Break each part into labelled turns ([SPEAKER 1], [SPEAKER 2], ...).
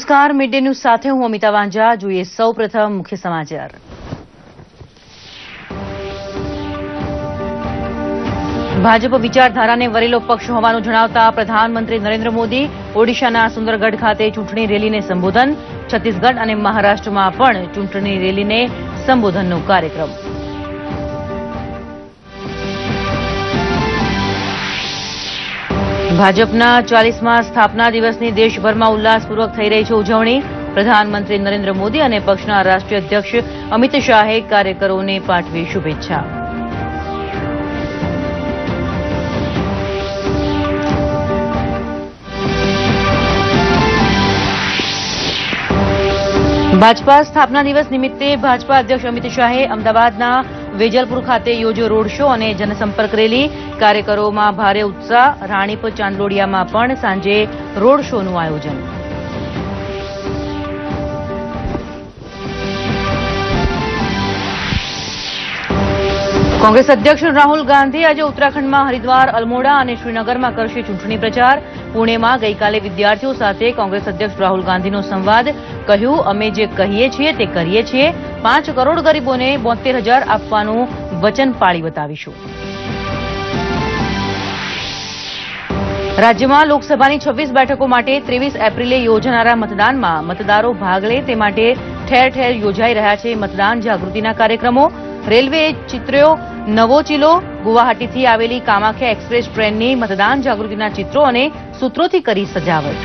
[SPEAKER 1] નમસ્કાર, mid day news સાથે હું અમિતા વાંઝા. જોઈએ સૌપ્રથમ મુખ્ય સમાચાર. ભાજપ વિચારધારાને વરેલો પક્ષ હોવાનું જણાવતા પ્રધાનમંત્રી નરેન્દ્ર મોદી ઓડિશાના સુંદરગઢ ખાતે ચૂંટણી રેલીને સંબોધન. છત્તીસગઢ અને મહારાષ્ટ્રમાં પણ ચૂંટણી રેલીને સંબોધનનો કાર્યક્રમ. ભાજપના 40મા સ્થાપના દિવસની દેશભરમાં ઉલ્લાસપૂર્વક થઈ રહી છે ઉજવણી. પ્રધાનમંત્રી નરેન્દ્ર મોદી અને પક્ષના રાષ્ટ્રીય અધ્યક્ષ અમિત શાહે કાર્યકરોને પાઠવી શુભેચ્છા. ભાજપા સ્થાપના દિવસ નિમિત્તે ભાજપા અધ્યક્ષ અમિત શાહે અમદાવાદના વેજલપુર ખાતે યોજ્યો રોડ શો અને જનસંપર્ક રેલી. કાર્યકરોમાં ભારે ઉત્સાહ. રાણીપ ચાંદલોડિયામાં પણ સાંજે રોડ શોનું આયોજન. કોંગ્રેસ અધ્યક્ષ રાહુલ ગાંધી આજે ઉત્તરાખંડમાં હરિદ્વાર, અલ્મોડા અને શ્રીનગરમાં કરશે ચૂંટણી પ્રચાર. પુણેમાં ગઈકાલે વિદ્યાર્થીઓ સાથે કોંગ્રેસ અધ્યક્ષ રાહુલ ગાંધીનો સંવાદ. કહ્યું, અમે જે કહીએ છીએ તે કરીએ છીએ. 5 કરોડ ગરીબોને 72,000 આપવાનું વચન પાળી બતાવીશું. રાજ્યમાં લોકસભાની 26 બેઠકો માટે 23 એપ્રિલે યોજાનારા મતદાનમાં મતદારો ભાગ લે તે માટે ઠેર ઠેર યોજાઈ રહ્યા છે મતદાન જાગૃતિના કાર્યક્રમો. રેલવેએ ચિત્ર્યો નવો ચિલો. ગુવાહાટીથી આવેલી કામાખ્યા એક્સપ્રેસ ટ્રેનની મતદાન જાગૃતિના ચિત્રો અને સૂત્રોથી કરી સજાવટ.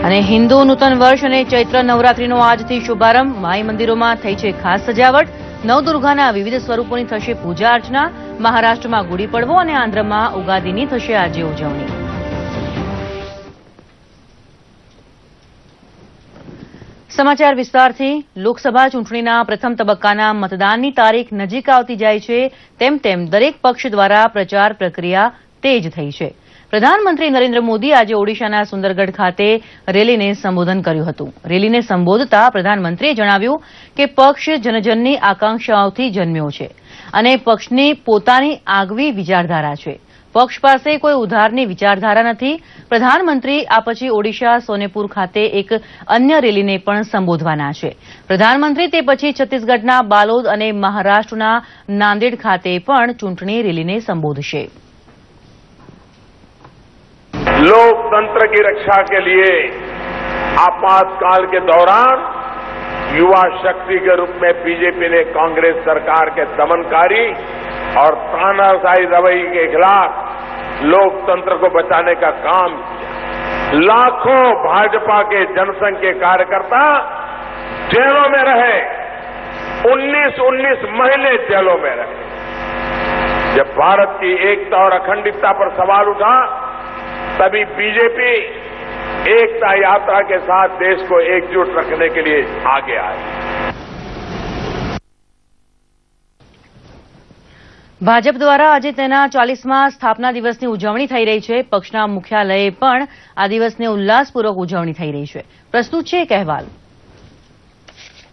[SPEAKER 1] અને હિન્દુ નૂતન વર્ષ અને ચૈત્ર નવરાત્રીનો આજથી શુભારંભ. માઈ મંદિરોમાં થઈ છે ખાસ સજાવટ. નવદુર્ગાના વિવિધ સ્વરૂપોની થશે પૂજા અર્ચના. મહારાષ્ટ્રમાં ગુડી પડવો અને આંધ્રમાં ઉગાદીની થશે આજે ઉજવણી. સમાચાર વિસ્તારથી. લોકસભા ચૂંટણીના પ્રથમ તબક્કાના મતદાનની તારીખ નજીક આવતી જાય છે તેમ તેમ દરેક પક્ષ દ્વારા પ્રચાર પ્રક્રિયા તેજ થઈ છે. પ્રધાનમંત્રી નરેન્દ્ર મોદી આજે ઓડિશાના સુંદરગઢ ખાતે રેલીને સંબોધન કર્યું હતું. રેલીને સંબોધતા પ્રધાનમંત્રીએ જણાવ્યું કે પક્ષ જનજનની આકાંક્ષાઓથી જન્મ્યો છે અને પક્ષની પોતાની આગવી વિચારધારા છે. પક્ષ પાસે કોઈ ઉધારની વિચારધારા નથી. પ્રધાનમંત્રી આ પછી ઓડિશા સોનેપુર ખાતે એક અન્ય રેલીને પણ સંબોધવાના છે. પ્રધાનમંત્રી તે પછી છત્તીસગઢના બાલોદ અને મહારાષ્ટ્રના નાંદેડ ખાતે પણ ચૂંટણી રેલીને સંબોધશે.
[SPEAKER 2] लोकतंत्र की रक्षा के लिए आपातकाल के दौरान युवा शक्ति के रूप में बीजेपी ने कांग्रेस सरकार के दमनकारी और तानाशाही रवैये के खिलाफ लोकतंत्र को बचाने का काम किया. लाखों भाजपा के जनसंघ के कार्यकर्ता जेलों में रहे. 19 महीने जेलों में रहे. जब भारत की एकता और अखंडता पर सवाल उठा तभी बीजेपी एकता यात्रा के साथ देश को एकजुट रखने के लिए आगे आई.
[SPEAKER 1] ભાજપ દ્વારા આજે તેના 40મા સ્થાપના દિવસની ઉજવણી થઈ રહી છે. પક્ષના મુખ્યાલયે પણ આ દિવસની ઉલ્લાસપૂર્વક ઉજવણી થઈ રહી છે. પ્રસ્તુત છે એક અહેવાલ.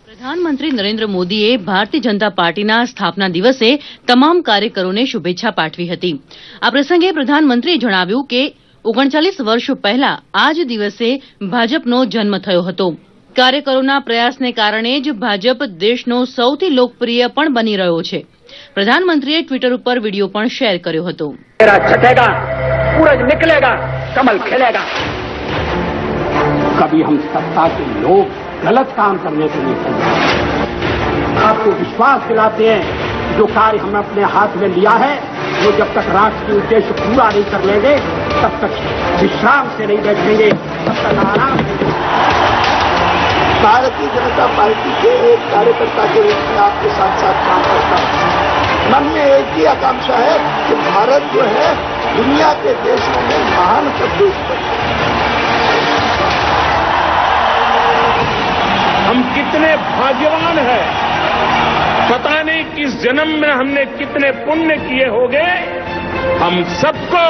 [SPEAKER 1] પ્રધાનમંત્રી નરેન્દ્ર મોદીએ ભારતીય જનતા પાર્ટીના સ્થાપના દિવસે તમામ કાર્યકરોને શુભેચ્છા પાઠવી હતી. આ પ્રસંગે પ્રધાનમંત્રીએ જણાવ્યું કે 39 વર્ષો પહેલા આ જ દિવસે ભાજપનો જન્મ થયો હતો. કાર્યકરોના પ્રયાસને કારણે જ ભાજપ દેશનો સૌથી લોકપ્રિય પણ બની રહ્યો છે. પ્રધાનમંત્રીએ ટ્વિટર ઉપર વિડીયો પણ શેર કર્યો હતો.
[SPEAKER 3] छटेगा, सूरज निकलेगा, कमल खिलेगा. कभी हम सत्ता के लोग गलत काम करने के लिए चले. आपको विश्वास दिलाते हैं जो कार्य हमने अपने हाथ में लिया है वो जब तक राष्ट्रीय उद्देश्य पूरा नहीं कर लेंगे तब तक विश्राम से नहीं बैठेंगे, तब तक आराम से.
[SPEAKER 4] भारतीय जनता पार्टी के एक कार्यकर्ता के रूप में आपके साथ साथ काम करता हूं. मन में एक ही आकांक्षा है कि भारत जो है दुनिया के देशों में महान देश बने.
[SPEAKER 2] हम कितने भाग्यवान हैं. पता नहीं किस जन्म में हमने कितने पुण्य किए होंगे. हम सबको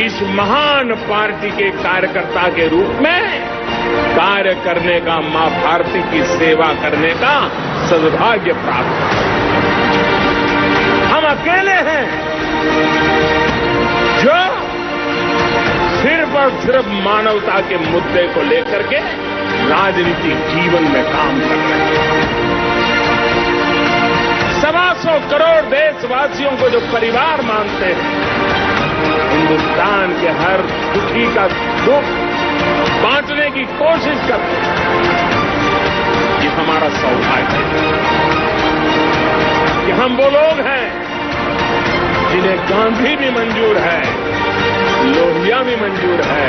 [SPEAKER 2] इस महान पार्टी के कार्यकर्ता के रूप में कार्य करने का, मां भारती की सेवा करने का सद्भाग्य प्राप्त है. हम अकेले हैं जो सिर्फ और सिर्फ मानवता के मुद्दे को लेकर के राजनीतिक जीवन में काम कर रहे हैं। 125 करोड़ देशवासियों को जो परिवार मानते हैं, हिंदुस्तान के हर दुखी का दुख बांटने की कोशिश करते हैं, ये हमारा सौभाग्य है कि हम वो लोग हैं जिन्हें गांधी भी मंजूर है, लोहिया भी मंजूर है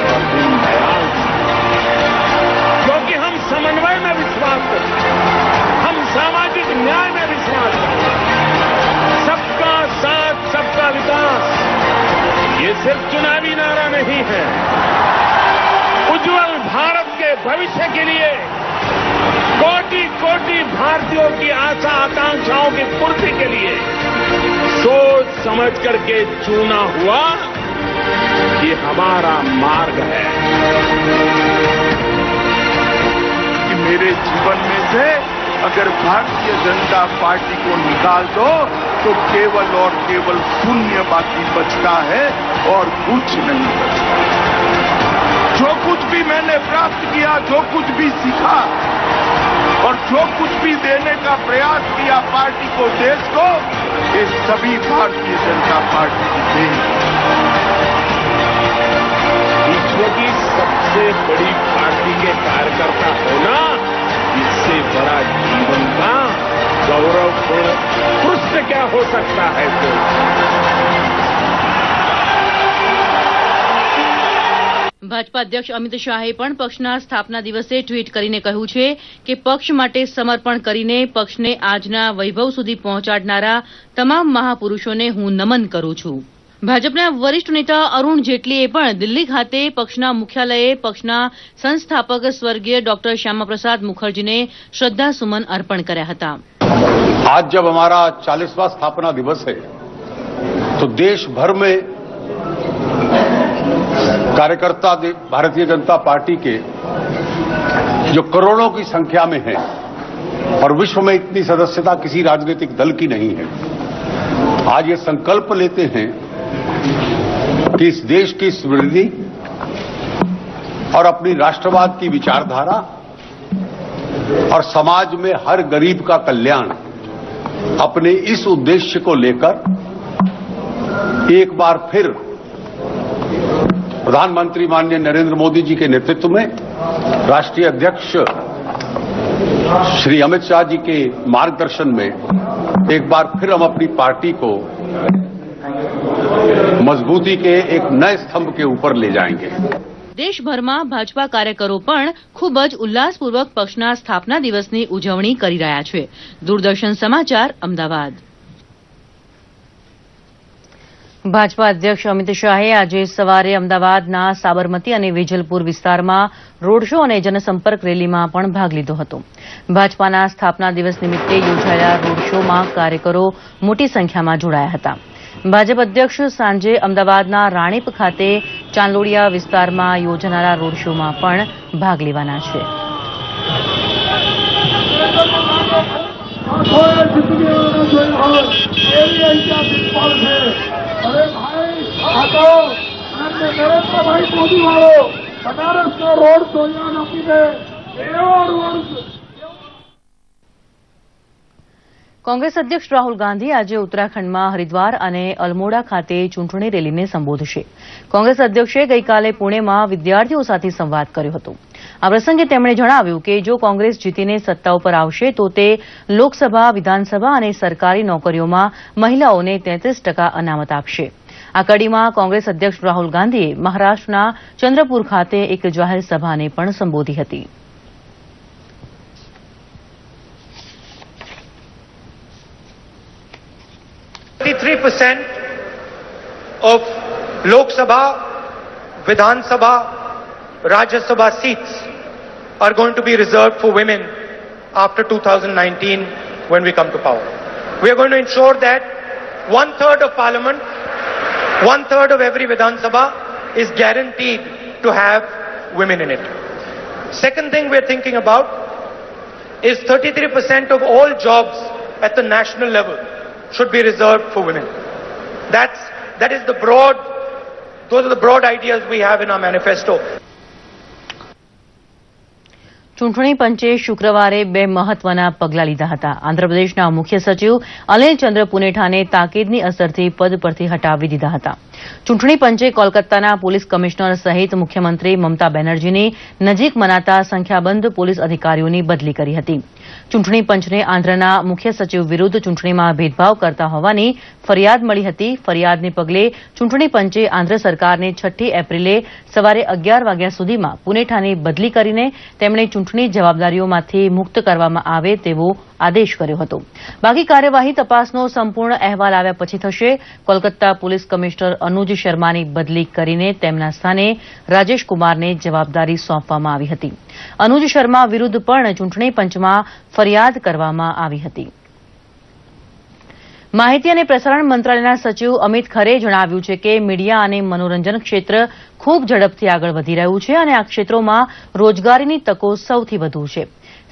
[SPEAKER 2] और दीनदयाल, क्योंकि हम समन्वय में विश्वास करते हैं, हम सामाजिक न्याय में विश्वास करते हैं, सबका साथ सबका विकास, ये सिर्फ चुनावी नारा नहीं है। उज्जवल भारत के भविष्य के लिए कोटि कोटि भारतीयों की आशा आकांक्षाओं की पूर्ति के लिए सोच समझ करके चुना हुआ ये हमारा मार्ग है।
[SPEAKER 4] कि मेरे जीवन में से अगर भारतीय जनता पार्टी को निकाल दो तो केवल और केवल शून्य बाकी बचता है और कुछ नहीं बचता। जो कुछ भी मैंने प्राप्त किया, जो कुछ भी सीखा और जो कुछ भी देने का प्रयास किया पार्टी को, देश को, ये सभी भारतीय जनता पार्टी की देन है।
[SPEAKER 2] विश्व की सबसे बड़ी पार्टी के कार्यकर्ता होना, इससे बड़ा जीवन का गौरवपूर्ण पृष्ठ क्या हो सकता है।
[SPEAKER 1] ભાજપા અધ્યક્ષ અમિત શાહે પણ પક્ષના સ્થાપના દિવસે ટ્વીટ કરીને કહ્યું છે કે પક્ષ માટે સમર્પણ કરીને પક્ષને આજના વૈભવ સુધી પહોંચાડનારા તમામ મહાપુરુષોને હું નમન કરું છું। ભાજપના વરિષ્ઠ નેતા અરુણ જેટલીએ પણ દિલ્હી ખાતે પક્ષના મુખ્યાલયે પક્ષના સંસ્થાપક સ્વર્ગીય ડોક્ટર શ્યામાપ્રસાદ મુખર્જીને શ્રદ્ધાસુમન અર્પણ કર્યા હતા।
[SPEAKER 5] आज जब हमारा 40वां स्थापना दिवस है तो देश भर में कार्यकर्ता भारतीय जनता पार्टी के जो करोड़ों की संख्या में है और विश्व में इतनी सदस्यता किसी राजनीतिक दल की नहीं है, आज ये संकल्प लेते हैं कि इस देश की समृद्धि और अपनी राष्ट्रवाद की विचारधारा और समाज में हर गरीब का कल्याण, अपने इस उद्देश्य को लेकर एक बार फिर प्रधानमंत्री माननीय नरेंद्र मोदी जी के नेतृत्व में राष्ट्रीय अध्यक्ष श्री अमित शाह जी के मार्गदर्शन में एक बार फिर हम अपनी पार्टी को मजबूती के एक नए स्तंभ के ऊपर ले जाएंगे।
[SPEAKER 1] દેશભરમાં ભાજપા કાર્યકરો પણ ખૂબ જ ઉલ્લાસપૂર્વક પક્ષના સ્થાપના દિવસની ઉજવણી કરી રહ્યા છે। દૂરદર્શન સમાચાર અમદાવાદ। ભાજપા અધ્યક્ષ અમિત શાહે આજે સવારે અમદાવાદના સાબરમતી અને વેજલપુર વિસ્તારમાં રોડ શો અને જનસંપર્ક રેલીમાં પણ ભાગ લીધો હતો। ભાજપાના સ્થાપના દિવસ નિમિત્તે યોજાયેલા રોડ શોમાં કાર્યકરો મોટી સંખ્યામાં જોડાયા હતા। ભાજપ અધ્યક્ષ સાંજે અમદાવાદના રાણીપ ખાતે ચાંદલોડિયા વિસ્તારમાં યોજાનારા રોડ શોમાં પણ ભાગ લેવાના છે। કોંગ્રેસ અધ્યક્ષ રાહુલ ગાંધી આજે ઉત્તરાખંડમાં હરિદ્વાર અને અલ્મોડા ખાતે ચૂંટણી રેલીને સંબોધશે। કોંગ્રેસ અધ્યક્ષે ગઈકાલે પુણેમાં વિદ્યાર્થીઓ સાથે સંવાદ કર્યો હતો। આ પ્રસંગે તેમણે જણાવ્યું કે જો કોંગ્રેસ જીતીને સત્તા ઉપર આવશે તો તે લોકસભા, વિધાનસભા અને સરકારી નોકરીઓમાં મહિલાઓને 33% અનામત આપશે। આ કડીમાં કોંગ્રેસ અધ્યક્ષ રાહુલ ગાંધીએ મહારાષ્ટ્રના ચંદ્રપુર ખાતે એક જાહેર સભાને પણ સંબોધી હતી।
[SPEAKER 6] 33% of Lok Sabha, Vidhan Sabha, Rajya Sabha seats are going to be reserved for women after 2019 when we come to power. We are going to ensure that 1/3 of Parliament, 1/3 of every Vidhan Sabha is guaranteed to have women in it. Second thing we are thinking about is 33% of all jobs at the national level should be reserved for women. That is the Those are the broad ideas we have in our manifesto.
[SPEAKER 1] ચૂંટણી પંચે શુક્રવારે બે મહત્વના પગલાં લીધા હતા. આંધ્રપ્રદેશના મુખ્ય સચિવ અનિલ ચંદ્ર પુનેઠાને તાકીદની અસરથી પદ પરથી હટાવી દીધા હતા. ચૂંટણી પંચે કોલકાતાના પોલીસ કમિશનર સહિત મુખ્યમંત્રી મમતા બેનર્જીની નજીક મનાતા સંખ્યાબંધ પોલીસ અધિકારીઓની બદલી કરી હતી. ચૂંટણી પંચને આંધ્રના મુખ્ય સચિવ વિરુદ્ધ ચૂંટણીમાં ભેદભાવ કરતા હોવાની ફરિયાદ મળી હતી. ફરિયાદને પગલે ચૂંટણી પંચે આંધ્ર સરકારને 6 એપ્રિલે સવારે 11 વાગ્યા સુધીમાં પુનેઠાની બદલી કરીને તેમણે ચૂંટણી જવાબદારીઓમાંથી મુક્ત કરવામાં આવે તેવો આદેશ કર્યો હતો. બાકી કાર્યવાહી તપાસનો સંપૂર્ણ અહેવાલ આવ્યા પછી થશે. કોલકાતા પોલીસ કમિશનર અનુજ શર્માની બદલી કરીને તેમના સ્થાને રાજેશ કુમારને જવાબદારી સોંપવામાં આવી હતી. અનુજ શર્મા વિરુદ્ધ પણ ચૂંટણી પંચમાં ફરિયાદ કરવામાં આવી હતી. માહિતી અને પ્રસારણ મંત્રાલયના સચિવ અમિત ખરેએ જણાવ્યું છે કે મીડિયા અને મનોરંજન ક્ષેત્ર ખૂબ ઝડપથી આગળ વધી રહ્યું છે અને આ ક્ષેત્રોમાં રોજગારીની તકો સૌથી વધુ છે.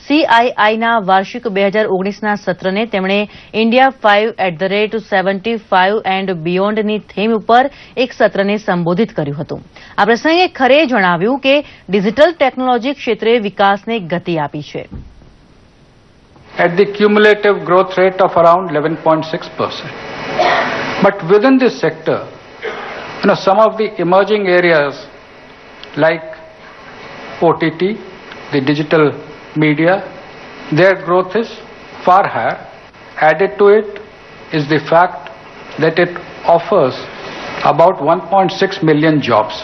[SPEAKER 1] CIIના વાર્ષિક 2019ના સત્રને તેમણે ઇન્ડિયા 5@75 એન્ડ બિયોન્ડની થીમ ઉપર એક સત્રને સંબોધિત કર્યું હતું. આ પ્રસંગે ખરેએ જણાવ્યું કે ડિજિટલ ટેકનોલોજી ક્ષેત્રે વિકાસને ગતિ આપી છે.
[SPEAKER 7] At the cumulative growth rate of around 11.6%. But within this sector, some of the emerging areas like OTT, the digital media, their growth is far higher. Added to it is the fact that it offers about 1.6 million jobs.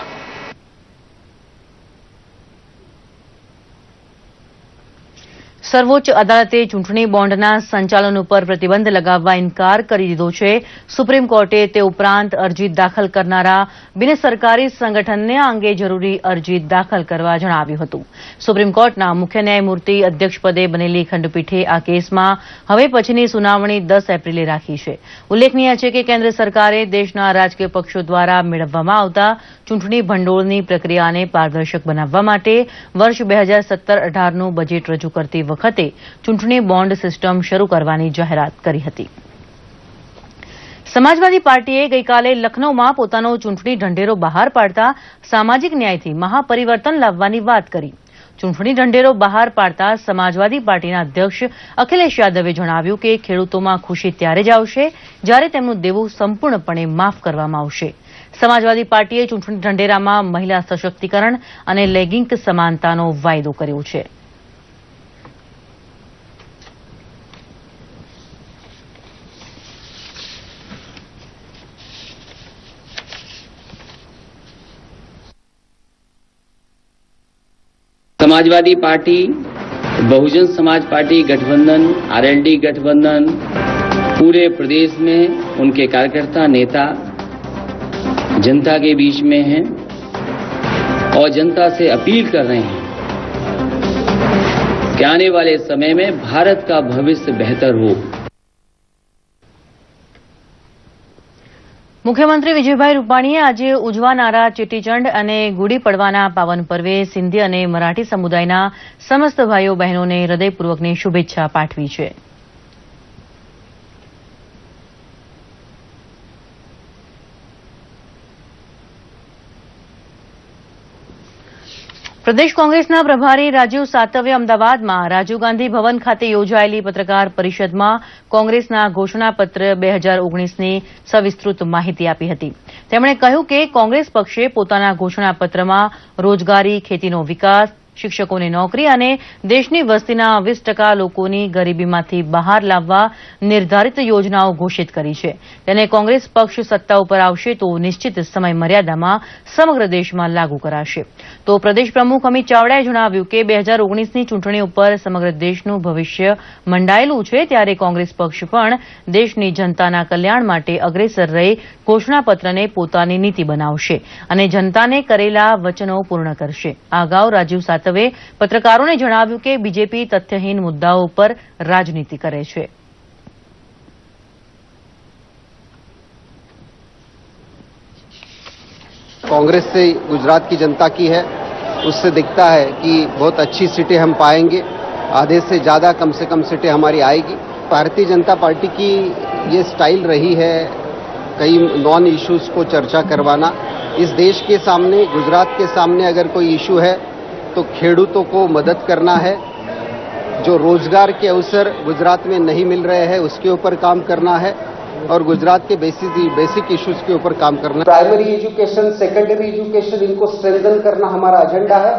[SPEAKER 1] સર્વોચ્ચ અદાલતે ચૂંટણી બોન્ડના સંચાલન ઉપર પ્રતિબંધ લગાવવા ઇનકાર કરી દીધો છે. સુપ્રીમ કોર્ટે તે ઉપરાંત અરજી દાખલ કરનારા બિનસરકારી સંગઠનને આ અંગે જરૂરી અરજી દાખલ કરવા જણાવ્યું હતું. સુપ્રીમ કોર્ટના મુખ્ય ન્યાયમૂર્તિ અધ્યક્ષપદે બનેલી ખંડપીઠે આ કેસમાં હવે પછીની સુનાવણી 10 એપ્રિલે રાખી છે. ઉલ્લેખનીય છે કે કેન્દ્ર સરકારે દેશના રાજકીય પક્ષો દ્વારા મેળવવામાં આવતા ચૂંટણી ભંડોળની પ્રક્રિયાને પારદર્શક બનાવવા માટે વર્ષ 2017-18નું બજેટ રજૂ કરતી વખતે ચૂંટણી બોન્ડ સિસ્ટમ શરૂ કરવાની જાહેરાત કરી હતી. સમાજવાદી પાર્ટીએ ગઈકાલે લખનૌમાં પોતાનો ચૂંટણી ઢંઢેરો બહાર પાડતા સામાજિક ન્યાયથી મહાપરિવર્તન લાવવાની વાત કરી. ચૂંટણી ઢંઢેરો બહાર પાડતા સમાજવાદી પાર્ટીના અધ્યક્ષ અખિલેશ યાદવે જણાવ્યું કે ખેડૂતોમાં ખુશી ત્યારે જ આવશે જ્યારે તેમનું દેવું સંપૂર્ણપણે માફ કરવામાં આવશે. સમાજવાદી પાર્ટીએ ચૂંટણી ઢંઢેરામાં મહિલા સશક્તિકરણ અને લૈંગિક સમાનતાનો વાયદો કર્યો છે.
[SPEAKER 8] समाजवादी पार्टी, बहुजन समाज पार्टी गठबंधन, आरएलडी गठबंधन पूरे प्रदेश में उनके कार्यकर्ता नेता जनता के बीच में हैं और जनता से अपील कर रहे हैं कि आने वाले समय में भारत का भविष्य बेहतर हो.
[SPEAKER 1] મુખ્યમંત્રી વિજયભાઈ રૂપાણીએ આજે ઉજવાનારા ચેટીચંડ અને ગુડી પડવાના પાવન પર્વે સિંધી અને મરાઠી સમુદાયના સમસ્ત ભાઈઓ બહેનોને હૃદયપૂર્વકની શુભેચ્છા પાઠવી છે. પ્રદેશ કોંગ્રેસના પ્રભારી રાજીવ સાતવે અમદાવાદમાં રાજીવ ગાંધી ભવન ખાતે યોજાયેલી પત્રકાર પરિષદમાં કોંગ્રેસના ઘોષણાપત્ર 2019ની સવિસ્તૃત માહિતી આપી હતી. તેમણે કહ્યું કે કોંગ્રેસ પક્ષે પોતાના ઘોષણાપત્રમાં રોજગારી, ખેતીનો વિકાસ, શિક્ષકોને નોકરી અને દેશની વસ્તીના 20% લોકોની ગરીબીમાંથી બહાર લાવવા નિર્ધારિત યોજનાઓ ઘોષિત કરી છે. તેને કોંગ્રેસ પક્ષ સત્તા ઉપર આવશે તો નિશ્ચિત સમય મર્યાદામાં સમગ્ર દેશમાં લાગુ કરાશે. તો પ્રદેશ પ્રમુખ અમિત ચાવડાએ જણાવ્યું કે 2019ની ચૂંટણી ઉપર સમગ્ર દેશનું ભવિષ્ય મંડાયેલું છે ત્યારે કોંગ્રેસ પક્ષ પણ દેશની જનતાના કલ્યાણ માટે અગ્રેસર રહી ઘોષણાપત્રને પોતાની નીતિ બનાવશે અને જનતાને કરેલા વચનો પૂર્ણ કરશે. આ અગાઉ રાજીવ સાતવે પત્રકારોને જણાવ્યું કે બીજેપી તથ્યહીન મુદ્દાઓ ઉપર રાજનીતિ કરે છે.
[SPEAKER 9] कांग्रेस से गुजरात की जनता की है, उससे दिखता है कि बहुत अच्छी सीटें हम पाएंगे. आधे से ज़्यादा कम से कम सीटें हमारी आएगी. भारतीय जनता पार्टी की ये स्टाइल रही है कई नॉन इश्यूज को चर्चा करवाना इस देश के सामने, गुजरात के सामने अगर कोई इशू है तो खेडूतों को मदद करना है। जो रोजगार के अवसर गुजरात में नहीं मिल रहे हैं उसके ऊपर काम करना है और गुजरात के बेसिक इश्यूज के ऊपर काम करना है। प्राइमरी एजुकेशन, सेकेंडरी एजुकेशन, इनको स्ट्रेंथन करना हमारा एजेंडा है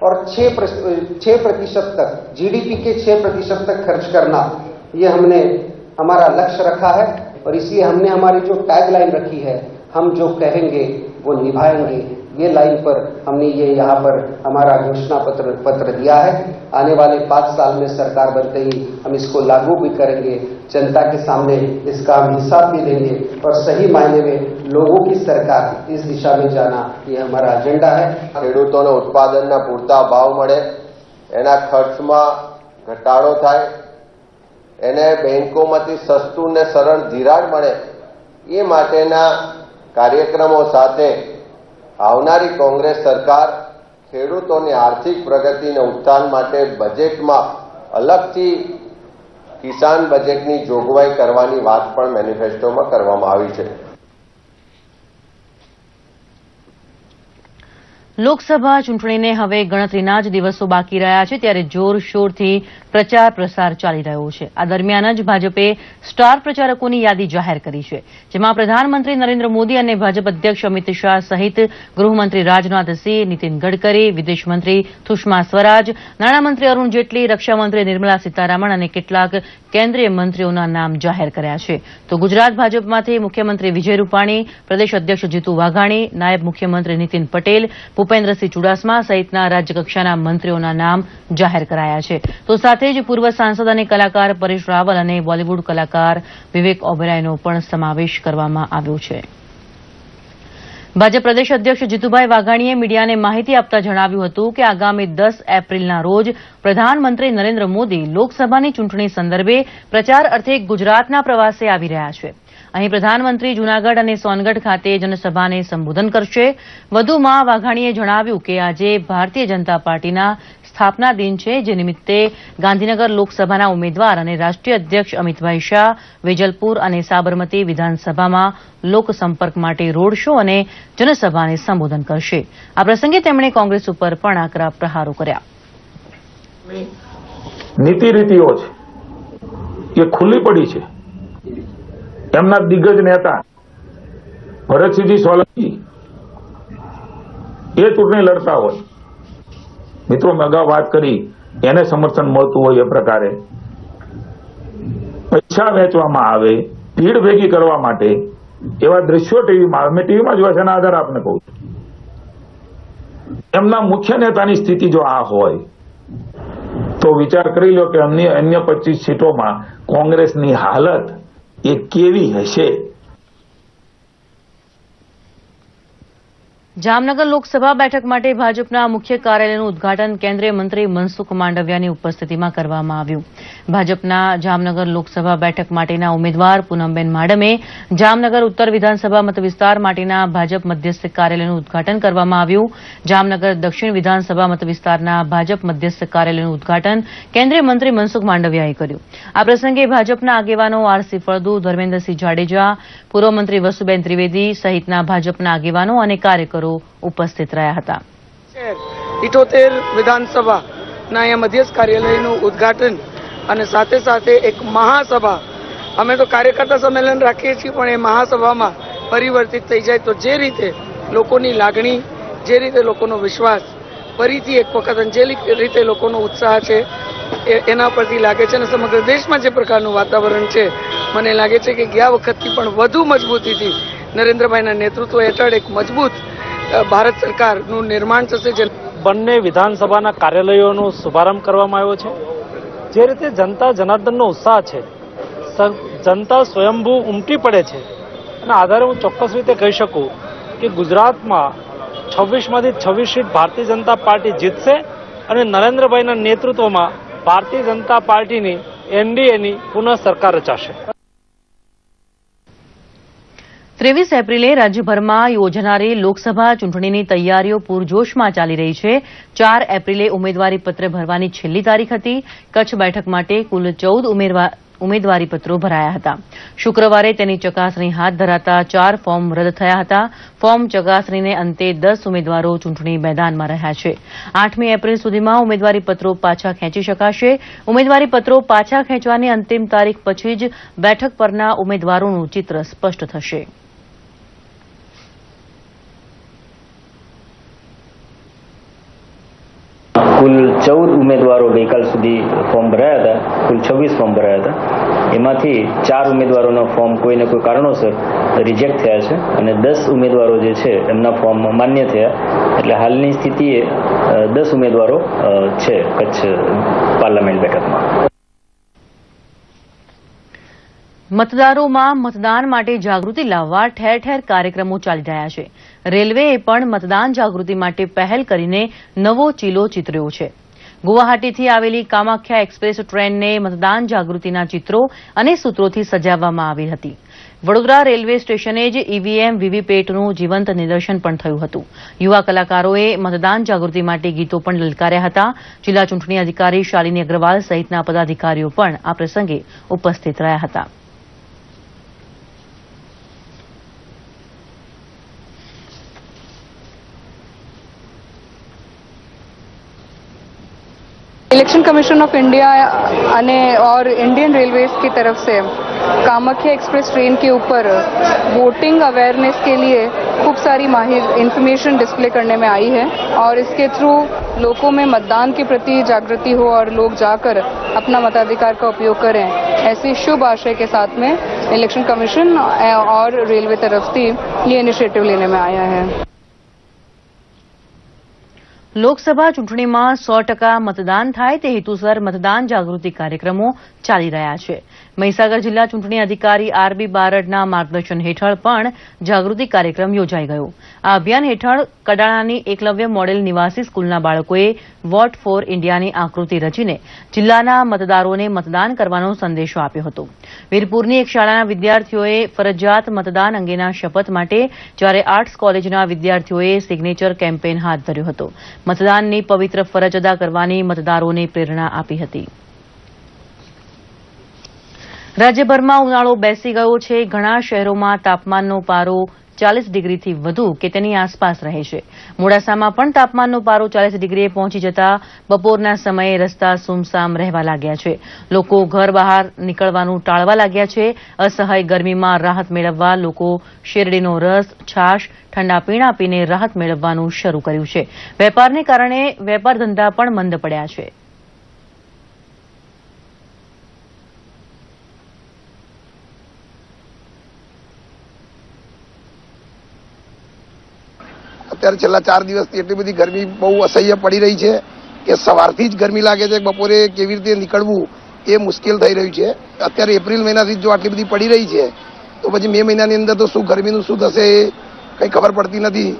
[SPEAKER 9] और 6% तक, जीडीपी के 6% तक खर्च करना, ये हमने हमारा लक्ष्य रखा है और इसलिए हमने हमारी जो टैगलाइन रखी है, हम जो कहेंगे वो निभाएंगे, ये लाइन पर हमने ये यहाँ पर हमारा घोषणा पत्र दिया है। आने वाले 5 साल में सरकार बनते ही हम इसको लागू भी करेंगे, जनता के सामने इसका हम हिसाब भी देंगे और सही मायने में लोगों की सरकार इस दिशा में जाना, ये हमारा एजेंडा है।
[SPEAKER 10] ખેડૂતોને ઉત્પાદનના પૂરતા ભાવ મળે, એના ખર્ચમાં ઘટાડો થાય, એને બેંકોમાંથી સસ્તું ને સરળ ધિરાણ મળે, એ માટેના કાર્યક્રમો સાથે આવનારી કોંગ્રેસ સરકાર ખેડૂતોની આર્થિક પ્રગતિ અને ઉત્થાન માટે બજેટમાં અલગથી કિસાન બજેટની જોગવાઈ કરવાની વાત પણ મેનિફેસ્ટોમાં કરવામાં આવી છે।
[SPEAKER 1] લોકસભા ચૂંટણીને હવે ગણતરીના જ દિવસો બાકી રહ્યા છે ત્યારે જોરશોરથી પ્રચાર પ્રસાર ચાલી રહ્યો છે। આ દરમિયાન જ ભાજપે સ્ટાર પ્રચારકોની યાદી જાહેર કરી છે, જેમાં પ્રધાનમંત્રી નરેન્દ્ર મોદી અને ભાજપ અધ્યક્ષ અમિત શાહ સહિત ગૃહમંત્રી રાજનાથ સિંહ, નીતિન ગડકરી, વિદેશ મંત્રી સુષ્મા સ્વરાજ, નાણામંત્રી અરુણ જેટલી, રક્ષામંત્રી નિર્મલા સીતારામન અને કેટલાક કેન્દ્રીય મંત્રીઓના નામ જાહેર કર્યા છે। તો ગુજરાત ભાજપમાંથી મુખ્યમંત્રી વિજય રૂપાણી, પ્રદેશ અધ્યક્ષ જીતુ વાઘાણી, નાયબ મુખ્યમંત્રી નીતિન પટેલ, ભૂપેન્દ્રસિંહ ચુડાસમા સહિતના રાજ્યકક્ષાના મંત્રીઓના નામ જાહેર કરાયા છે। તો સાથે જ પૂર્વ સાંસદ અને કલાકાર પરેશ રાવલ અને બોલિવૂડ કલાકાર વિવેક ઓબેરોયનો પણ સમાવેશ કરવામાં આવ્યો છે। ભાજપ પ્રદેશ અધ્યક્ષ જીતુભાઈ વાઘાણીએ મીડિયાને માહિતી આપતા જણાવ્યું હતું કે આગામી 10 એપ્રિલના રોજ પ્રધાનમંત્રી નરેન્દ્ર મોદી લોકસભાની ચૂંટણી સંદર્ભે પ્રચાર અર્થે ગુજરાતના પ્રવાસે આવી રહ્યા છે। અહીં પ્રધાનમંત્રી જૂનાગઢ અને સોનગઢ ખાતે જનસભાને સંબોધન કરશે। વધુમાં વાઘાણીએ જણાવ્યું કે આજે ભારતીય જનતા પાર્ટીના સ્થાપના દિન છે, જે નિમિત્તે ગાંધીનગર લોકસભાના ઉમેદવાર અને રાષ્ટ્રીય અધ્યક્ષ અમિતભાઈ શાહ વેજલપુર અને સાબરમતી વિધાનસભામાં લોકસંપર્ક માટે રોડ શો અને જનસભાને સંબોધન કરશે। આ પ્રસંગે તેમણે કોંગ્રેસ ઉપર પણ આકરા પ્રહારો કર્યા।
[SPEAKER 11] નીતિ રીતિઓ છે એ ખુલ્લી પડી છે। એમના દિગ્ગજ નેતા ભરતસિંહ સોલંકી એ ચૂંટણી લડતા હોય, મિત્રો મેં અગાઉ વાત કરી, એને સમર્થન મળતું હોય એ પ્રકારે પૈસા વેચવામાં આવે, ભીડ ભેગી કરવા માટે એવા દ્રશ્યો ટીવીમાં, મેં ટીવીમાં જોયા છે, એના આધારે આપને કહું છું। એમના મુખ્ય નેતાની સ્થિતિ જો આ હોય તો વિચાર કરી લો કે અન્ય 25 સીટોમાં કોંગ્રેસની હાલત એ કેવી હશે।
[SPEAKER 1] જામનગર લોકસભા બેઠક માટે ભાજપના મુખ્ય કાર્યાલયનું ઉદઘાટન કેન્દ્રીય મંત્રી મનસુખ માંડવિયાની ઉપસ્થિતિમાં કરવામાં આવ્યું। ભાજપના જામનગર લોકસભા બેઠક માટેના ઉમેદવાર પૂનમબેન માડમે જામનગર ઉત્તર વિધાનસભા મતવિસ્તાર માટેના ભાજપ મધ્યસ્થ કાર્યાલયનું ઉદઘાટન કરવામાં આવ્યું। જામનગર દક્ષિણ વિધાનસભા મતવિસ્તારના ભાજપ મધ્યસ્થ કાર્યાલયનું ઉદઘાટન કેન્દ્રીય મંત્રી મનસુખ માંડવિયાએ કર્યું। આ પ્રસંગે ભાજપના આગેવાનો આરસી ફળદુ, ધર્મેન્દ્રસિંહ જાડેજા, પૂર્વ મંત્રી વસુબેન ત્રિવેદી સહિતના ભાજપના આગેવાનો અને કાર્યકરો ઉપસ્થિત રહ્યા હતા।
[SPEAKER 12] 78 વિધાનસભાના અહીંયા મધ્યસ્થ કાર્યાલયનું ઉદઘાટન અને સાથે સાથે એક મહાસભા, અમે તો કાર્યકર્તા સંમેલન રાખીએ છીએ પણ એ મહાસભામાં પરિવર્તિત થઈ જાય તો જે રીતે લોકોની લાગણી, જે રીતે લોકોનો વિશ્વાસ ફરીથી એક વખત અને જે રીતે લોકોનો ઉત્સાહ છે એના પરથી લાગે છે અને સમગ્ર દેશમાં જે પ્રકારનું વાતાવરણ છે મને લાગે છે કે ગયા વખતથી પણ વધુ મજબૂતીથી નરેન્દ્રભાઈના નેતૃત્વ હેઠળ એક મજબૂત ભારત સરકારનું નિર્માણ થશે।
[SPEAKER 13] બંને વિધાનસભાના કાર્યાલયોનો શુભારંભ કરવામાં આવ્યો છે। જે રીતે જનતા જનાર્દનનો ઉત્સાહ છે, જનતા સ્વયંભૂ ઉમટી પડે છે, એના આધારે હું ચોક્કસ રીતે કહી શકું કે ગુજરાતમાં 26માંથી 26 સીટ ભારતીય જનતા પાર્ટી જીતશે અને નરેન્દ્રભાઈના નેતૃત્વમાં ભારતીય જનતા પાર્ટીની એનડીએની પુનઃ સરકાર રચાશે।
[SPEAKER 1] 23 એપ્રિલે રાજ્યભરમાં યોજાનારી લોકસભા ચૂંટણીની તૈયારીઓ પૂરજોશમાં ચાલી રહી છે। 4 એપ્રિલે ઉમેદવારી પત્ર ભરવાની છેલ્લી તારીખ હતી। કચ્છ બેઠક માટે કુલ 14 ઉમેદવારીપત્રો ભરાયા હતા. શુક્રવારે તેની ચકાસણી હાથ ધરાતા 4 ફોર્મ રદ થયા હતા. ફોર્મ ચકાસણીને અંતે 10 ઉમેદવારો ચૂંટણી મેદાનમાં રહ્યા છે. 8મી એપ્રિલ સુધીમાં ઉમેદવારીપત્રો પાછા ખેંચી શકાશે. ઉમેદવારીપત્રો પાછા ખેંચવાની અંતિમ તારીખ પછી જ બેઠક પરના ઉમેદવારોનું ચિત્ર સ્પષ્ટ થશે.
[SPEAKER 14] કુલ 14 ઉમેદવારો ગઈકાલ સુધી ફોર્મ ભરાયા હતા. કુલ 26 ફોર્મ ભરાયા હતા. એમાંથી 4 ઉમેદવારોના ફોર્મ કોઈને કોઈ કારણોસર રિજેક્ટ થયા છે અને 10 ઉમેદવારો જે છે એમના ફોર્મ માન્ય થયા. એટલે હાલની સ્થિતિએ 10 ઉમેદવારો છે કચ્છ પાર્લામેન્ટ બેઠકમાં.
[SPEAKER 1] મતદારોમાં મતદાન માટે જાગૃતિ લાવવા ઠેર ઠેર કાર્યક્રમો ચાલી રહ્યા છે. રેલવેએ પણ મતદાન જાગૃતિ માટે પહેલ કરીને નવો ચીલો ચિતર્યો છે. ગુવાહાટીથી આવેલી કામાખ્યા એક્સપ્રેસ ટ્રેનને મતદાન જાગૃતિના ચિત્રો અને સૂત્રોથી સજાવવામાં આવી હતી. વડોદરા રેલવે સ્ટેશને જ ઈવીએમ વીવીપેટનું જીવંત નિદર્શન પણ થયું હતું. યુવા કલાકારોએ મતદાન જાગૃતિ માટે ગીતો પણ લલકાર્યા હતા. જિલ્લા ચૂંટણી અધિકારી શાલિની અગ્રવાલ સહિતના પદાધિકારીઓ પણ આ પ્રસંગે ઉપસ્થિત રહ્યા હતા.
[SPEAKER 15] इलेक्शन कमीशन ऑफ इंडिया और इंडियन रेलवेज की तरफ से कामाख्या एक्सप्रेस ट्रेन के ऊपर वोटिंग अवेयरनेस के लिए खूब सारी इंफॉर्मेशन डिस्प्ले करने में आई है और इसके थ्रू लोगों में मतदान के प्रति जागृति हो और लोग जाकर अपना मताधिकार का उपयोग करें, ऐसी शुभ आशय के साथ में इलेक्शन कमीशन और रेलवे तरफ से ये इनिशिएटिव लेने में आया है.
[SPEAKER 1] લોકસભા ચૂંટણીમાં 100% મતદાન થાય તે હેતુસર મતદાન જાગૃતિ કાર્યક્રમો ચાલી રહ્યા છે. મહીસાગર જિલ્લા ચૂંટણી અધિકારી આરબી બારડના માર્ગદર્શન હેઠળ પણ જાગૃતિ કાર્યક્રમ યોજાઈ ગયો. આ અભિયાન હેઠળ કડાણાની એકલવ્ય મોડેલ નિવાસી સ્કૂલના બાળકોએ વોટ ફોર ઇન્ડિયાની આકૃતિ રચીને જિલ્લાના મતદારોને મતદાન કરવાનો સંદેશો આપ્યો હતો. વીરપુરની એક શાળાના વિદ્યાર્થીઓએ ફરજિયાત મતદાન અંગેના શપથ માટે, જ્યારે આર્ટ્સ કોલેજના વિદ્યાર્થીઓએ સિગ્નેચર કેમ્પેન હાથ ધર્યો હતો. મતદાનની પવિત્ર ફરજ અદા કરવાની મતદારોને પ્રેરણા આપી હતી. રાજ્યભરમાં ઉનાળો બેસી ગયો છે. ઘણા શહેરોમાં તાપમાનનો પારો 40 ડિગ્રીથી વધુ કે તેની આસપાસ રહે છે. મોડાસામાં પણ તાપમાનનો પારો 40 ડિગ્રીએ પહોંચી જતા બપોરના સમયે રસ્તા સુમસામ રહેવા લાગ્યા છે. લોકો ઘર બહાર નીકળવાનું ટાળવા લાગ્યા છે. અસહ્ય ગરમીમાં રાહત મેળવવા લોકો શેરડીનો રસ, છાશ, ઠંડા પીણા પીને રાહત મેળવવાનું શરૂ કર્યું છે. વેપારને કારણે વેપાર ધંધા પણ મંદ પડ્યા છે.
[SPEAKER 16] અત્યારે છેલ્લા 4 દિવસથી એટલી બધી ગરમી બહુ અસહ્ય પડી રહી છે કે સવારથી જ ગરમી લાગે છે. બપોરે કેવી રીતે નીકળવું એ મુશ્કેલ થઈ રહ્યું છે. અત્યારે એપ્રિલ મહિનાથી જો આટલી બધી પડી રહી છે તો પછી મે મહિનાની અંદર તો શું ગરમીનું શું થશે એ કંઈ ખબર પડતી નથી.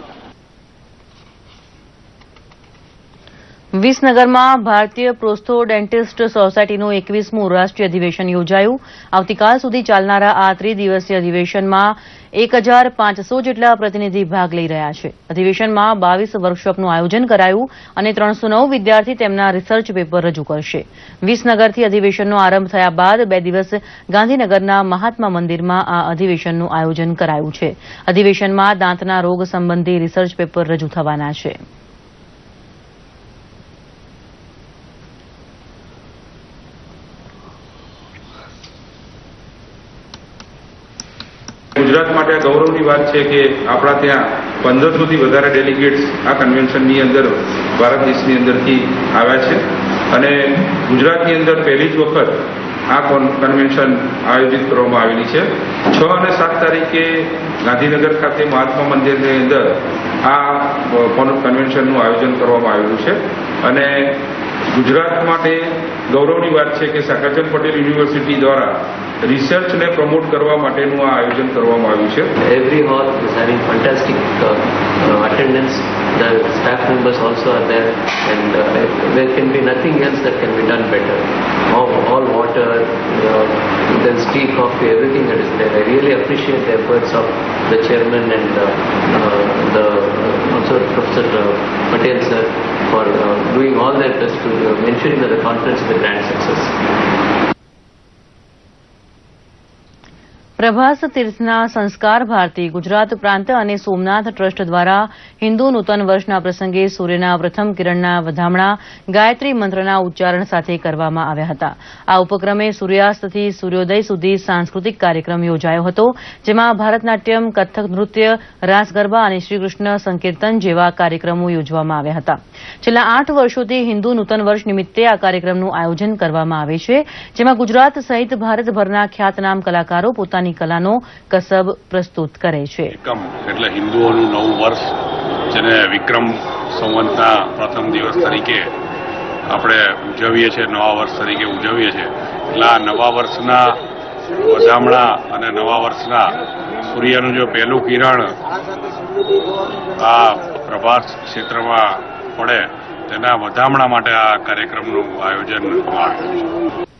[SPEAKER 1] વિસનગરમાં ભારતીય પ્રોસ્થોડેન્ટિસ્ટ સોસાયટીનું 21મું રાષ્ટ્રીય અધિવેશન યોજાયું. આવતીકાલ સુધી ચાલનારા આ ત્રિદિવસીય અધિવેશનમાં 1500 જેટલા પ્રતિનિધિ ભાગ લઈ રહ્યા છે. અધિવેશનમાં 22 વર્કશોપનું આયોજન કરાયું અને 309 વિદ્યાર્થી તેમના રિસર્ચ પેપર રજૂ કરશે. વિસનગરથી અધિવેશનનો આરંભ થયા બાદ 2 દિવસ ગાંધીનગરના મહાત્મા મંદિરમાં આ અધિવેશનનું આયોજન કરાયું છે. અધિવેશનમાં દાંતના રોગ સંબંધી રિસર્ચ પેપર રજૂ થવાના છે.
[SPEAKER 17] ગુજરાત માટે ગૌરવની વાત છે કે આપણા ત્યાં 1500થી વધારે ડેલિગેટ્સ આ કન્વેન્શનની અંદર ભારત દેશની અંદરથી આવ્યા છે અને ગુજરાતની અંદર પહેલી જ વખત આ કન્વેન્શન આયોજિત કરવામાં આવેલી છે. 6 અને 7 તારીખે ગાંધીનગર ખાતે મહાત્મા મંદિરની અંદર આ કન્વેન્શનનું આયોજન કરવામાં આવેલું છે અને ગુજરાત માટે ગૌરવની વાત છે કે સકરચંદ પટેલ યુનિવર્સિટી દ્વારા રિસર્ચને પ્રમોટ કરવા માટેનું આ આયોજન કરવામાં આવ્યું છે.
[SPEAKER 18] Every hall is having fantastic attendance. The staff members also are there, and there can be nothing else that can be done better. All water, then tea, coffee, everything that is there. I really appreciate the efforts of the chairman and also Professor Patel sir for doing all their best to ensuring that the conference is a grand success.
[SPEAKER 1] Prabhas તીર્થના સંસ્કાર ભારતી ગુજરાત પ્રાંત અને Somnath trust દ્વારા હિન્દુ નૂતન વર્ષના પ્રસંગે સૂર્યના પ્રથમ કિરણના વધામણા ગાયત્રી મંત્રના ઉચ્ચારણ સાથે કરવામાં આવ્યા હતા. આ ઉપક્રમે સૂર્યાસ્તથી સૂર્યોદય સુધી સાંસ્કૃતિક કાર્યક્રમ યોજાયો હતો, જેમાં ભારતનાટ્યમ, કથક નૃત્ય, રાસ ગરબા અને શ્રીકૃષ્ણ સંકીર્તન જેવા કાર્યક્રમો યોજવામાં આવ્યા હતા. છેલ્લા 8 વર્ષોથી હિન્દુ નૂતન વર્ષ નિમિત્તે આ કાર્યક્રમનું આયોજન કરવામાં આવે છે, જેમાં ગુજરાત સહિત ભારતભરના ખ્યાતનામ કલાકારો પોતાની કલાનો કસબ પ્રસ્તુત કરે છે.
[SPEAKER 5] એટલે હિન્દુઓનું નવું વર્ષ, જેને વિક્રમ સંવતના પ્રથમ દિવસ તરીકે આપણે ઉજવીએ છીએ, નવા વર્ષ તરીકે ઉજવીએ છીએ. એટલે આ નવા વર્ષના વધામણા અને નવા વર્ષના સૂર્યનું જો પહેલું કિરણ આ પ્રભાસ ક્ષેત્રમાં પડે તેના વધામણા માટે આ કાર્યક્રમનું આયોજન કરવામાં આવ્યું છે.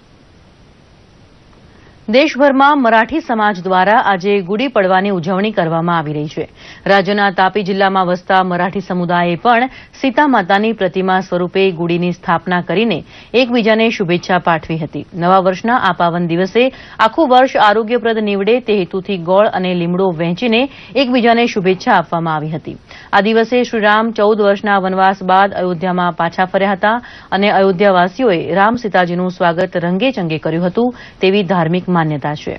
[SPEAKER 1] દેશભરમાં મરાઠી સમાજ દ્વારા આજે ગુડી પડવાની ઉજવણી કરવામાં આવી રહી છે. રાજ્યના તાપી જિલ્લામાં વસતા મરાઠી સમુદાયે પણ સીતા માતાની પ્રતિમા સ્વરૂપે ગુડીની સ્થાપના કરીને એકબીજાને શુભેચ્છા પાઠવી હતી. નવા વર્ષના આ પાવન દિવસે આખું વર્ષ આરોગ્યપ્રદ નીવડે તે હેતુથી ગોળ અને લીમડો વહેંચીને એકબીજાને શુભેચ્છા આપવામાં આવી હતી. આ દિવસે શ્રીરામ 14 વર્ષના વનવાસ બાદ અયોધ્યામાં પાછા ફર્યા હતા અને અયોધ્યાવાસીઓએ રામ સીતાજીનું સ્વાગત રંગેચંગે કર્યું હતું તેવી ધાર્મિક માન્યતા છે.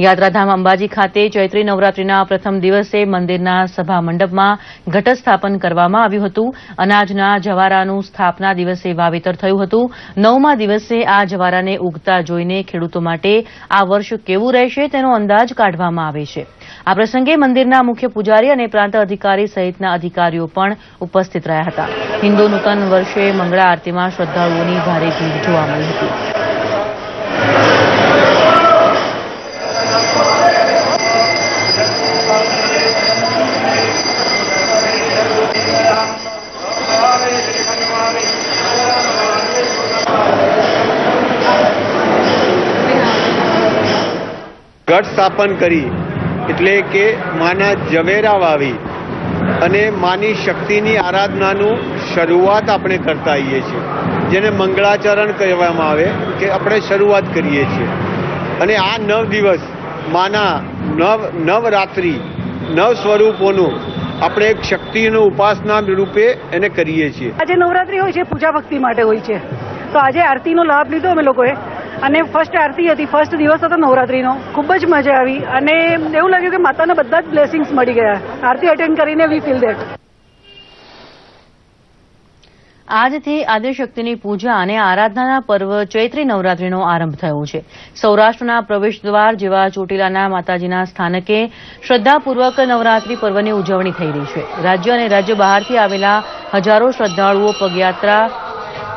[SPEAKER 1] યાત્રાધામ અંબાજી ખાતે ચૈત્રી નવરાત્રીના પ્રથમ દિવસે મંદિરના સભા મંડપમાં ઘટ સ્થાપન કરવામાં આવ્યું હતું. અનાજના જવારાનું સ્થાપના દિવસે વાવેતર થયું હતું. 9મા દિવસે આ જવારાને ઉગતા જોઈને ખેડૂતો માટે આ વર્ષ કેવું રહેશે તેનો અંદાજ કાઢવામાં આવે છે. આ પ્રસંગે મંદિરના મુખ્ય પૂજારી અને પ્રાંત અધિકારી સહિતના અધિકારીઓ પણ ઉપસ્થિત રહ્યા હતા. હિન્દુ નૂતન વર્ષે મંગળા આરતીમાં શ્રદ્ધાળુઓની ભારે ભીડ જોવા મળી હતી.
[SPEAKER 19] ઘટ સ્થાપન કરી એટલે કે માના જવેરા વાવી અને માની શક્તિની આરાધનાનું શરૂઆત આપણે કરતા આવીએ છીએ, જેને મંગળાચરણ કહેવામાં આવે કે આપણે શરૂઆત કરીએ છીએ. અને આ 9 દિવસ માના નવરાત્રિ 9 સ્વરૂપોનું આપણે એક શક્તિનું ઉપાસના રૂપે એને કરીએ છીએ.
[SPEAKER 20] આજે નવરાત્રી હોય છે, પૂજા ભક્તિ માટે હોય છે, તો આજે આરતીનો લાભ લીધો અમે લોકોએ અને ફર્સ્ટ આરતી હતી, ફર્સ્ટ દિવસ હતો નવરાત્રીનો. ખૂબ જ મજા આવી અને એવું લાગ્યું કે માતાના બધા જ બ્લેસિંગ્સ મળી ગયા. આરતી અટેન્ડ કરીને વી ફીલ ધેટ.
[SPEAKER 1] આજથી આદ્યશક્તિની પૂજા અને આરાધનાના પર્વ ચૈત્રી નવરાત્રીનો આરંભ થયો છે. સૌરાષ્ટ્રના પ્રવેશદ્વાર જેવા ચોટીલાના માતાજીના સ્થાનકે શ્રદ્ધાપૂર્વક નવરાત્રી પર્વની ઉજવણી થઈ રહી છે. રાજ્ય અને રાજ્ય બહારથી આવેલા હજારો શ્રદ્ધાળુઓ પગયાત્રા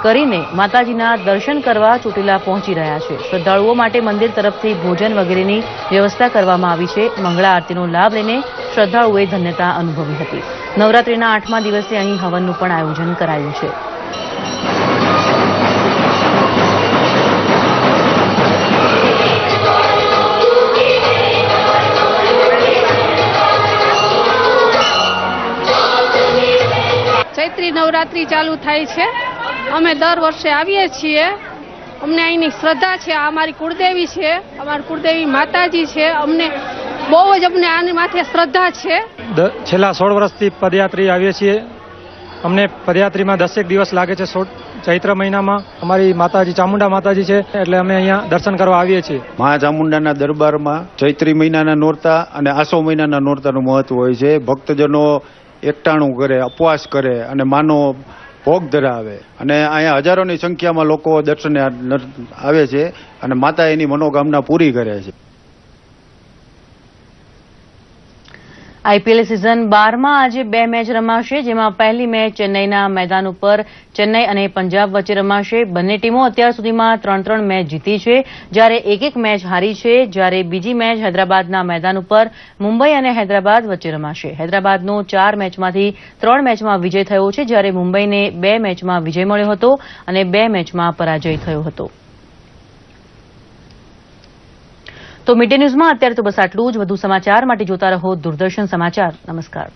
[SPEAKER 1] કરીને માતાજીના દર્શન કરવા ચોટીલા પહોંચી રહ્યા છે. શ્રદ્ધાળુઓ માટે મંદિર તરફથી ભોજન વગેરેની વ્યવસ્થા કરવામાં આવી છે. મંગળા આરતીનો લાભ લઈને શ્રદ્ધાળુઓએ ધન્યતા અનુભવી હતી. નવરાત્રીના 8મા દિવસે અહીં હવનનું પણ આયોજન કરાયું છે.
[SPEAKER 21] ચૈત્રી નવરાત્રી ચાલુ થાય છે. અમે દર વર્ષે આવીએ છીએ. અમને અહીંની શ્રદ્ધા છે. આ અમારી કુળદેવી છે, અમારી કુળદેવી માતાજી છે. અમને બહુ જ આની માથે શ્રદ્ધા છે.
[SPEAKER 13] છેલ્લા 16 વર્ષથી પદયાત્રી આવીએ છીએ. અમને પદયાત્રીમાં 10 દિવસ લાગે છે. ચૈત્ર મહિનામાં અમારી માતાજી ચામુંડા માતાજી છે, એટલે અમે અહીંયા દર્શન કરવા આવીએ છીએ.
[SPEAKER 19] મહા ચામુંડાના દરબારમાં ચૈત્રી મહિનાના નોરતા અને આસો મહિનાના નોરતાનું મહત્વ હોય છે. ભક્તજનો એકટાણું કરે, ઉપવાસ કરે અને માનો ભોગ ધરાવે અને અહીંયા હજારોની સંખ્યામાં લોકો દર્શને આવે છે અને માતા એની મનોકામના પૂરી કરે છે.
[SPEAKER 1] આઈપીએલ સિઝન 12માં આજે 2 મેચ રમાશે, જેમાં પહેલી મેચ ચેન્નઈના મેદાન ઉપર ચેન્નઈ અને પંજાબ વચ્ચે રમાશે. બંને ટીમો અત્યાર સુધીમાં 3 મેચ જીતી છે, જ્યારે 1 મેચ હારી છે. જ્યારે બીજી મેચ હૈદરાબાદના મેદાન ઉપર મુંબઈ અને હૈદરાબાદ વચ્ચે રમાશે. હૈદરાબાદનો 4 મેચમાંથી 3 મેચમાં વિજય થયો છે, જ્યારે મુંબઈને 2 મેચમાં વિજય મળ્યો હતો અને 2 મેચમાં પરાજય થયો હતો. તો મિડ ડે ન્યૂઝમાં અત્યારે તો બસ આટલું જ. વધુ સમાચાર માટે જોતા રહો દૂરદર્શન સમાચાર. નમસ્કાર.